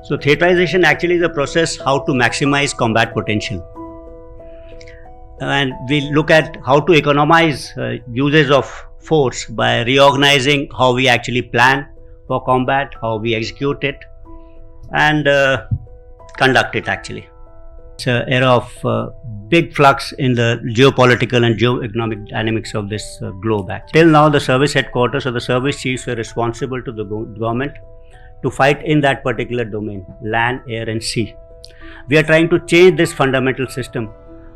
So theaterization actually is a process how to maximize combat potential. And we look at how to economize uses of force by reorganizing how we actually plan for combat, how we execute it, and conduct it actually. It's an era of big flux in the geopolitical and geo-economic dynamics of this globe. Actually. Till now, the service headquarters or the service chiefs were responsible to the government to fight in that particular domain, land, air and sea. We are trying to change this fundamental system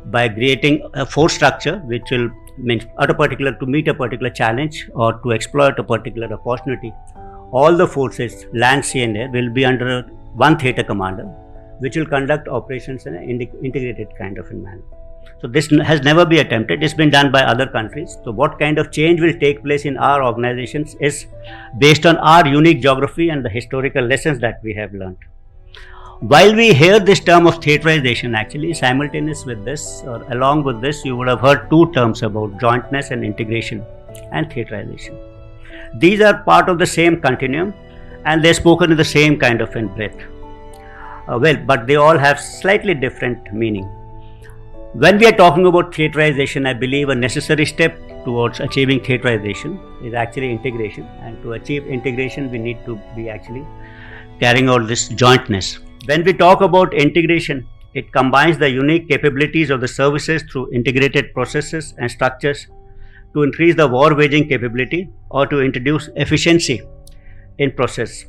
by creating a force structure which will mean to meet a particular challenge or to exploit a particular opportunity. All the forces, land, sea and air, will be under one theatre commander, which will conduct operations in an integrated kind of a manner. So this has never been attempted. It's been done by other countries. So what kind of change will take place in our organizations is based on our unique geography and the historical lessons that we have learned. While we hear this term of theaterization, actually simultaneous with this or along with this, you would have heard two terms about jointness and integration and theaterization. These are part of the same continuum and they're spoken in the same kind of in breadth. But they all have slightly different meaning. When we are talking about theaterization, I believe a necessary step towards achieving theaterization is actually integration. And to achieve integration, we need to be actually carrying out this jointness. When we talk about integration, it combines the unique capabilities of the services through integrated processes and structures to increase the war waging capability or to introduce efficiency in process.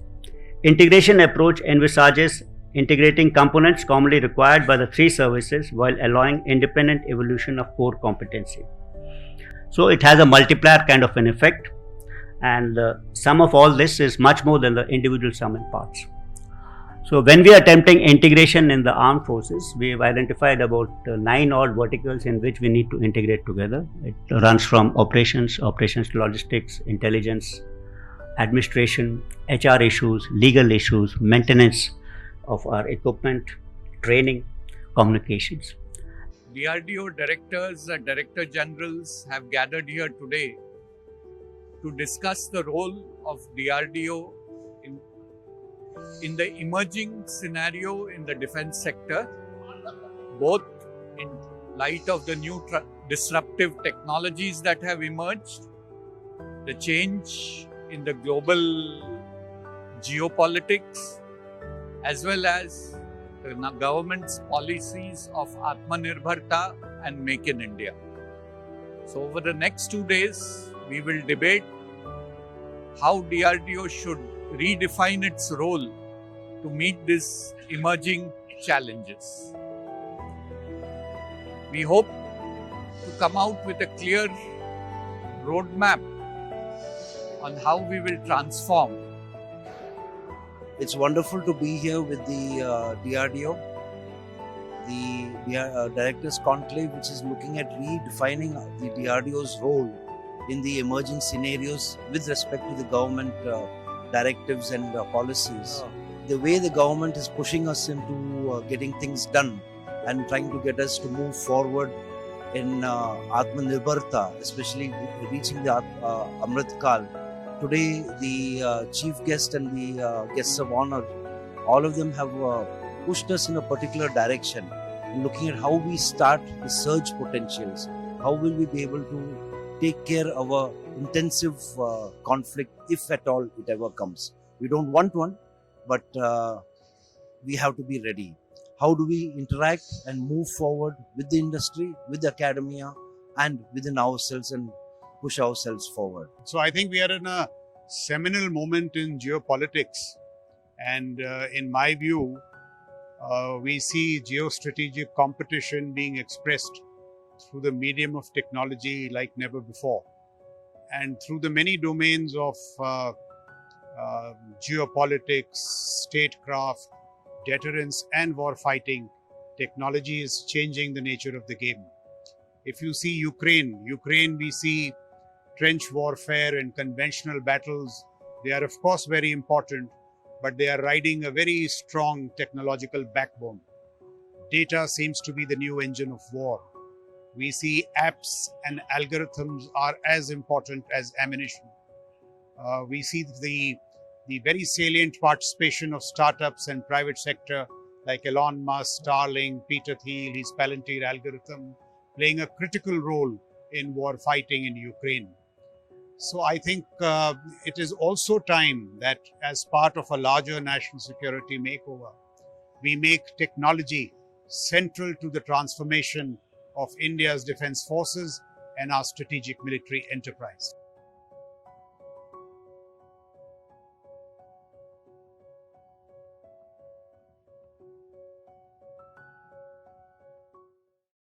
Integration approach envisages integrating components commonly required by the three services while allowing independent evolution of core competency. So it has a multiplier kind of an effect, and the sum of all this is much more than the individual sum and parts. So when we are attempting integration in the armed forces, we have identified about 9 odd verticals in which we need to integrate together. It runs from operations logistics, intelligence, administration, HR issues, legal issues, maintenance of our equipment, training, communications. DRDO directors and director generals have gathered here today to discuss the role of DRDO in the emerging scenario in the defense sector, both in light of the new disruptive technologies that have emerged, the change in the global geopolitics, as well as the government's policies of Atmanirbharta and Make in India. So over the next 2 days, we will debate how DRDO should redefine its role to meet these emerging challenges. We hope to come out with a clear roadmap on how we will transform. It's wonderful to be here with the DRDO, the Directors Conclave, which is looking at redefining the DRDO's role in the emerging scenarios with respect to the government directives and policies. The way the government is pushing us into getting things done and trying to get us to move forward in Atmanirbharta, especially reaching the Amrit Kal. Today, the chief guest and the guests of honor, all of them have pushed us in a particular direction, looking at how we start the surge potentials. How will we be able to take care of our intensive conflict, if at all it ever comes. We don't want one, but we have to be ready. How do we interact and move forward with the industry, with academia, and within ourselves and push ourselves forward? So I think we are in a seminal moment in geopolitics, and in my view, we see geostrategic competition being expressed through the medium of technology like never before, and through the many domains of geopolitics, statecraft, deterrence and war fighting. Technology is changing the nature of the game. If you see Ukraine, we see trench warfare and conventional battles. They are of course very important, but they are riding a very strong technological backbone. Data seems to be the new engine of war. We see apps and algorithms are as important as ammunition. We see the the very salient participation of startups and private sector like Elon Musk, Starlink, Peter Thiel, his Palantir algorithm, playing a critical role in war fighting in Ukraine. So I think it is also time that as part of a larger national security makeover, we make technology central to the transformation of India's defense forces and our strategic military enterprise.